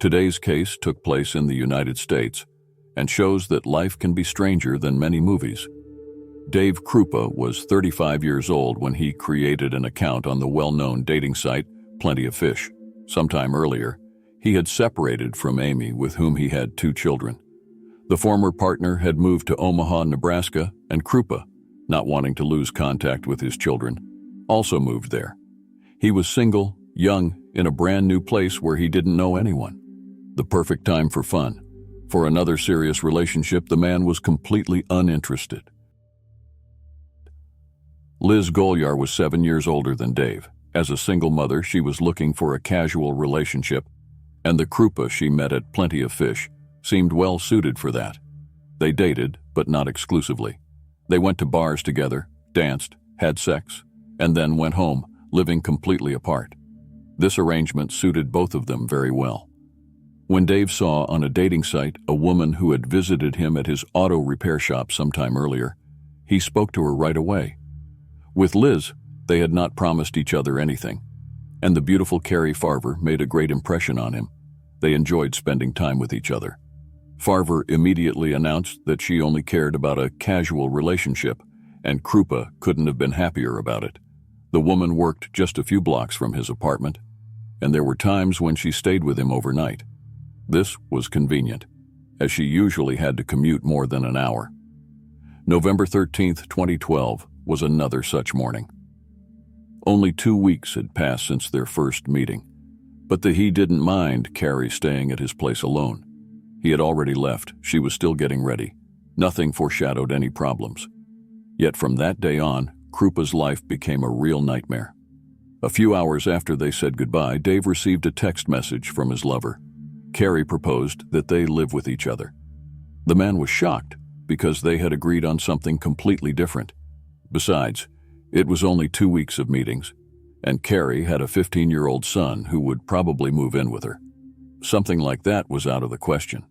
Today's case took place in the United States and shows that life can be stranger than many movies. Dave Kroupa was 35 years old when he created an account on the well-known dating site Plenty of Fish. Sometime earlier, he had separated from Amy, with whom he had 2 children. The former partner had moved to Omaha, Nebraska, and Kroupa, not wanting to lose contact with his children, also moved there. He was single, young, in a brand new place where he didn't know anyone. The perfect time for fun. For another serious relationship, the man was completely uninterested. Liz Golyar was 7 years older than Dave. As a single mother, she was looking for a casual relationship, and the Kroupa she met at Plenty of Fish seemed well suited for that. They dated, but not exclusively. They went to bars together, danced, had sex, and then went home, living completely apart. This arrangement suited both of them very well. When Dave saw on a dating site a woman who had visited him at his auto repair shop sometime earlier, he spoke to her right away. With Liz, they had not promised each other anything, and the beautiful Cari Farver made a great impression on him. They enjoyed spending time with each other. Farver immediately announced that she only cared about a casual relationship, and Kroupa couldn't have been happier about it. The woman worked just a few blocks from his apartment, and there were times when she stayed with him overnight. This was convenient, as she usually had to commute more than an hour. November 13th, 2012 was another such morning. Only 2 weeks had passed since their first meeting, but he didn't mind Cari staying at his place alone. He had already left. She was still getting ready. Nothing foreshadowed any problems. Yet from that day on, Kroupa's life became a real nightmare. A few hours after they said goodbye, Dave received a text message from his lover. Cari proposed that they live with each other. The man was shocked because they had agreed on something completely different. Besides, it was only 2 weeks of meetings, and Cari had a 15-year-old son who would probably move in with her. Something like that was out of the question.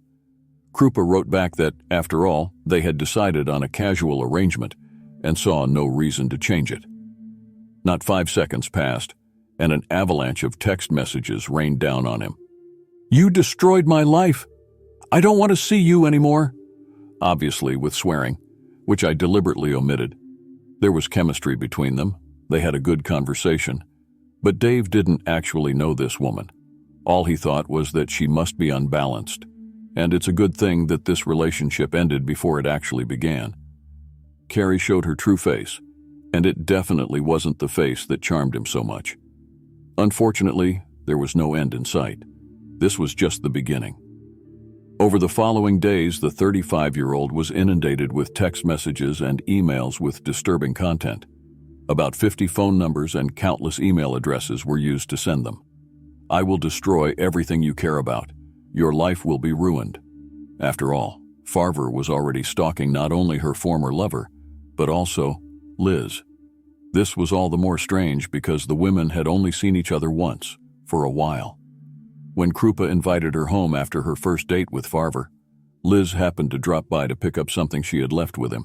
Kroupa wrote back that, after all, they had decided on a casual arrangement and saw no reason to change it. Not 5 seconds passed, and an avalanche of text messages rained down on him. "You destroyed my life. I don't want to see you anymore." Obviously with swearing, which I deliberately omitted. There was chemistry between them. They had a good conversation. But Dave didn't actually know this woman. All he thought was that she must be unbalanced, and it's a good thing that this relationship ended before it actually began. Cari showed her true face, and it definitely wasn't the face that charmed him so much. Unfortunately, there was no end in sight. This was just the beginning. Over the following days, the 35-year-old was inundated with text messages and emails with disturbing content. About 50 phone numbers and countless email addresses were used to send them. "I will destroy everything you care about. Your life will be ruined." After all, Farver was already stalking not only her former lover, but also Liz. This was all the more strange because the women had only seen each other once, for a while. When Kroupa invited her home after her first date with Farver, Liz happened to drop by to pick up something she had left with him.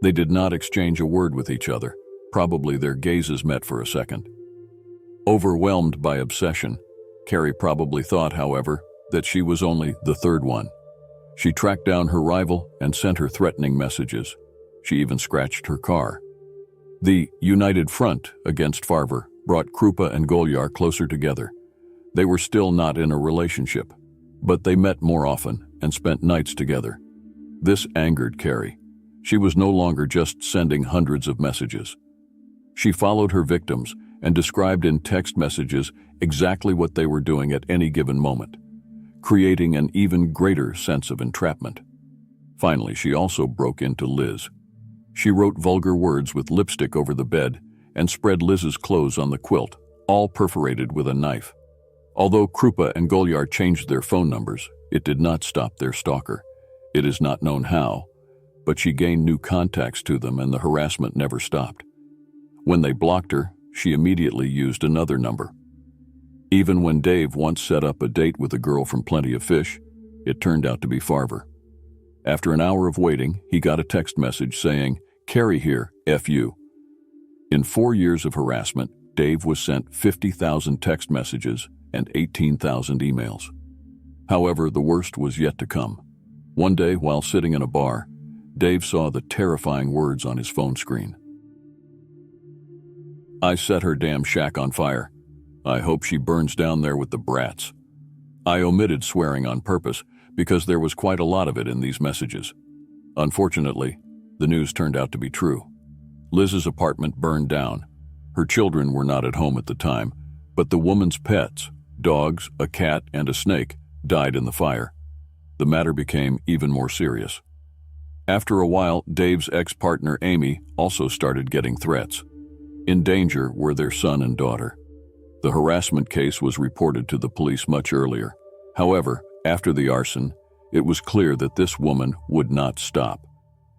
They did not exchange a word with each other. Probably their gazes met for a second. Overwhelmed by obsession, Cari probably thought, however, that she was only the third one. She tracked down her rival and sent her threatening messages. She even scratched her car. The united front against Farver brought Kroupa and Golyar closer together. They were still not in a relationship, but they met more often and spent nights together. This angered Cari. She was no longer just sending hundreds of messages. She followed her victims and described in text messages exactly what they were doing at any given moment, creating an even greater sense of entrapment. Finally, she also broke into Liz. She wrote vulgar words with lipstick over the bed and spread Liz's clothes on the quilt, all perforated with a knife. Although Kroupa and Golyar changed their phone numbers, it did not stop their stalker. It is not known how, but she gained new contacts to them and the harassment never stopped. When they blocked her, she immediately used another number. Even when Dave once set up a date with a girl from Plenty of Fish, it turned out to be Farver. After an hour of waiting, he got a text message saying, "Cari here, F you." In 4 years of harassment, Dave was sent 50,000 text messages and 18,000 emails. However, the worst was yet to come. One day, while sitting in a bar, Dave saw the terrifying words on his phone screen. "I set her damn shack on fire. I hope she burns down there with the brats." I omitted swearing on purpose because there was quite a lot of it in these messages. Unfortunately, the news turned out to be true. Liz's apartment burned down. Her children were not at home at the time, but the woman's pets, dogs, a cat, and a snake, died in the fire. The matter became even more serious. After a while, Dave's ex-partner Amy also started getting threats. In danger were their son and daughter. The harassment case was reported to the police much earlier. However, after the arson, it was clear that this woman would not stop.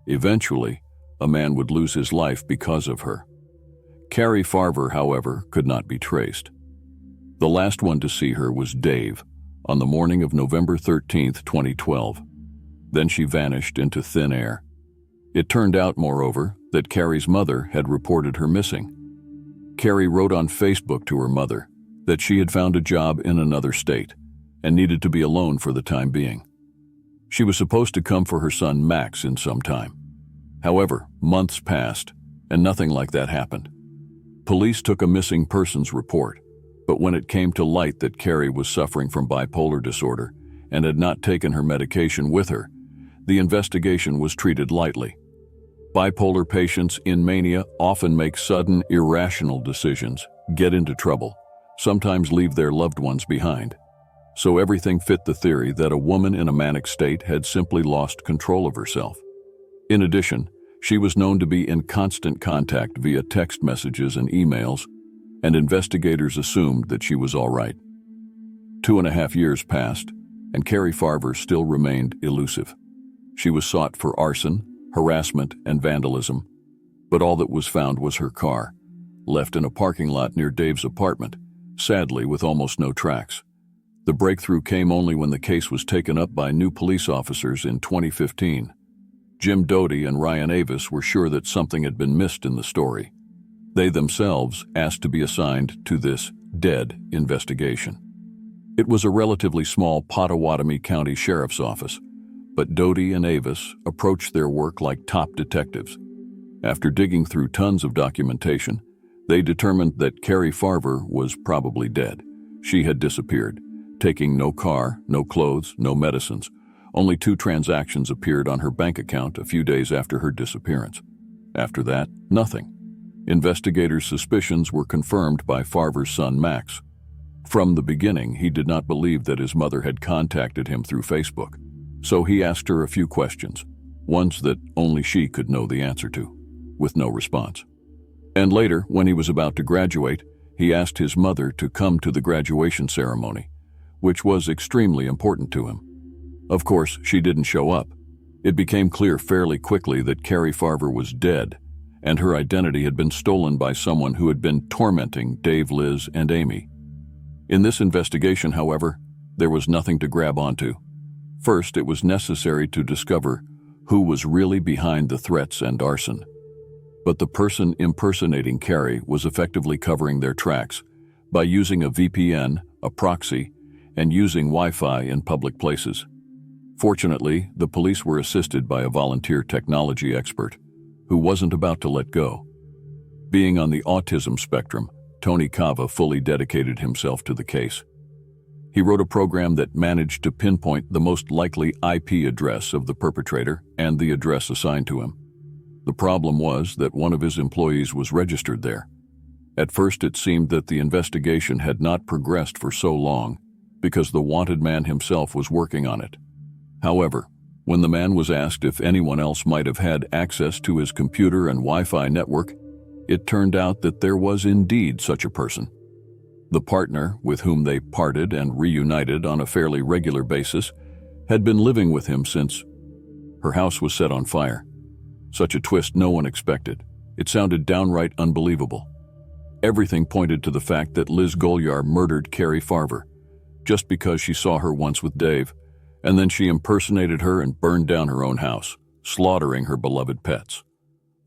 Eventually, a man would lose his life because of her. Cari Farver, however, could not be traced. The last one to see her was Dave on the morning of November 13th, 2012. Then she vanished into thin air. It turned out, moreover, that Cari's mother had reported her missing. Cari wrote on Facebook to her mother that she had found a job in another state and needed to be alone for the time being. She was supposed to come for her son Max in some time. However, months passed, and nothing like that happened. Police took a missing persons report, but when it came to light that Cari was suffering from bipolar disorder and had not taken her medication with her, the investigation was treated lightly. Bipolar patients in mania often make sudden, irrational decisions, get into trouble, sometimes leave their loved ones behind. So everything fit the theory that a woman in a manic state had simply lost control of herself. In addition, she was known to be in constant contact via text messages and emails, and investigators assumed that she was all right. 2.5 years passed, and Cari Farver still remained elusive. She was sought for arson, harassment, and vandalism, but all that was found was her car, left in a parking lot near Dave's apartment, sadly with almost no tracks. The breakthrough came only when the case was taken up by new police officers in 2015. Jim Doty and Ryan Avis were sure that something had been missed in the story. They themselves asked to be assigned to this dead investigation. It was a relatively small Pottawatomie County Sheriff's Office, but Doty and Avis approached their work like top detectives. After digging through tons of documentation, they determined that Cari Farver was probably dead. She had disappeared, taking no car, no clothes, no medicines. Only 2 transactions appeared on her bank account a few days after her disappearance. After that, nothing. Investigators' suspicions were confirmed by Farver's son Max. From the beginning, he did not believe that his mother had contacted him through Facebook. So he asked her a few questions, ones that only she could know the answer to, with no response. And later, when he was about to graduate, he asked his mother to come to the graduation ceremony, which was extremely important to him. Of course, she didn't show up. It became clear fairly quickly that Cari Farver was dead, and her identity had been stolen by someone who had been tormenting Dave, Liz, and Amy. In this investigation, however, there was nothing to grab onto. First, it was necessary to discover who was really behind the threats and arson. But the person impersonating Cari was effectively covering their tracks by using a VPN, a proxy, and using Wi-Fi in public places. Fortunately, the police were assisted by a volunteer technology expert who wasn't about to let go. Being on the autism spectrum, Tony Cava fully dedicated himself to the case. He wrote a program that managed to pinpoint the most likely IP address of the perpetrator and the address assigned to him. The problem was that one of his employees was registered there. At first, it seemed that the investigation had not progressed for so long because the wanted man himself was working on it. However, when the man was asked if anyone else might have had access to his computer and Wi-Fi network, it turned out that there was indeed such a person. The partner, with whom they parted and reunited on a fairly regular basis, had been living with him since her house was set on fire. Such a twist no one expected. It sounded downright unbelievable. Everything pointed to the fact that Liz Golyar murdered Cari Farver, just because she saw her once with Dave, and then she impersonated her and burned down her own house, slaughtering her beloved pets.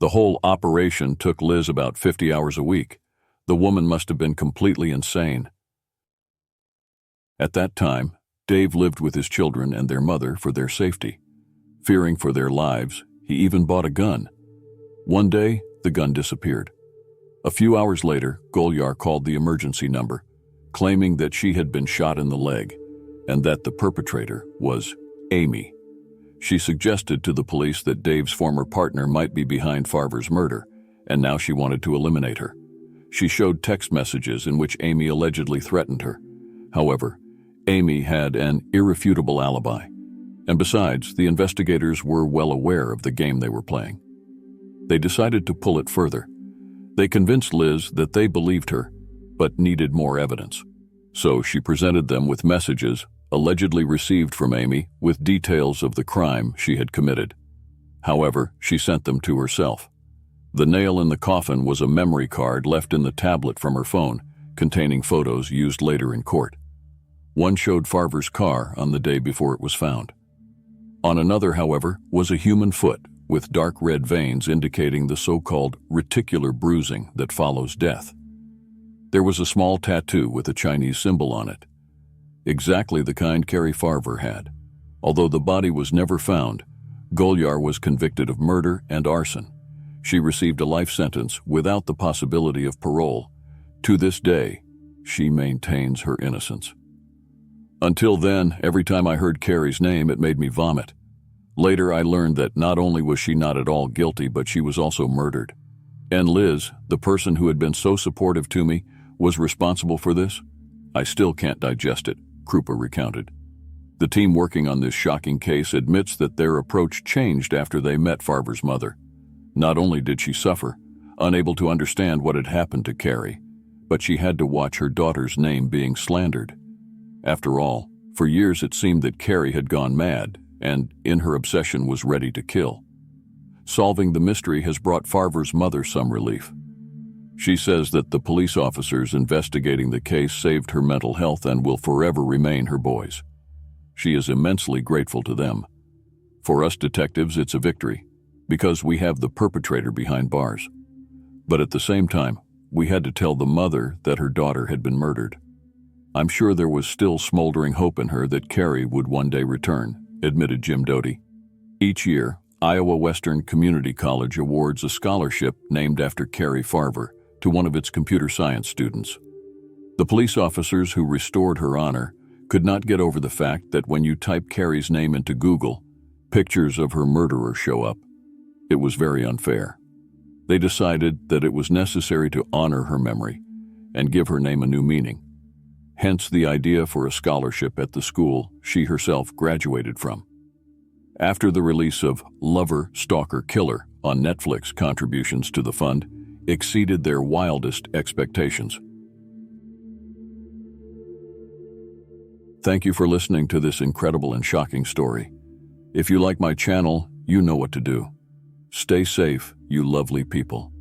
The whole operation took Liz about 50 hours a week. The woman must have been completely insane. At that time, Dave lived with his children and their mother for their safety. Fearing for their lives, he even bought a gun. One day, the gun disappeared. A few hours later, Golyar called the emergency number, claiming that she had been shot in the leg and that the perpetrator was Amy. She suggested to the police that Dave's former partner might be behind Farver's murder, and now she wanted to eliminate her. She showed text messages in which Amy allegedly threatened her. However, Amy had an irrefutable alibi, and besides, the investigators were well aware of the game they were playing. They decided to pull it further. They convinced Liz that they believed her, but needed more evidence. So she presented them with messages allegedly received from Amy with details of the crime she had committed. However, she sent them to herself. The nail in the coffin was a memory card left in the tablet from her phone, containing photos used later in court. One showed Farver's car on the day before it was found. On another, however, was a human foot with dark red veins indicating the so-called reticular bruising that follows death. There was a small tattoo with a Chinese symbol on it, exactly the kind Cari Farver had. Although the body was never found, Golyar was convicted of murder and arson. She received a life sentence without the possibility of parole. To this day, she maintains her innocence. Until then, every time I heard Cari's name, it made me vomit. Later, I learned that not only was she not at all guilty, but she was also murdered. And Liz, the person who had been so supportive to me, was responsible for this? I still can't digest it, Kroupa recounted. The team working on this shocking case admits that their approach changed after they met Farver's mother. Not only did she suffer, unable to understand what had happened to Cari, but she had to watch her daughter's name being slandered. After all, for years it seemed that Cari had gone mad and, in her obsession, was ready to kill. Solving the mystery has brought Farver's mother some relief. She says that the police officers investigating the case saved her mental health and will forever remain her boys. She is immensely grateful to them. For us detectives, it's a victory, because we have the perpetrator behind bars. But at the same time, we had to tell the mother that her daughter had been murdered. I'm sure there was still smoldering hope in her that Cari would one day return, admitted Jim Doty. Each year, Iowa Western Community College awards a scholarship named after Cari Farver to one of its computer science students. The police officers who restored her honor could not get over the fact that when you type Cari's name into Google, pictures of her murderer show up. It was very unfair. They decided that it was necessary to honor her memory and give her name a new meaning. Hence the idea for a scholarship at the school she herself graduated from. After the release of Lover, Stalker, Killer on Netflix, contributions to the fund exceeded their wildest expectations. Thank you for listening to this incredible and shocking story. If you like my channel, you know what to do. Stay safe, you lovely people.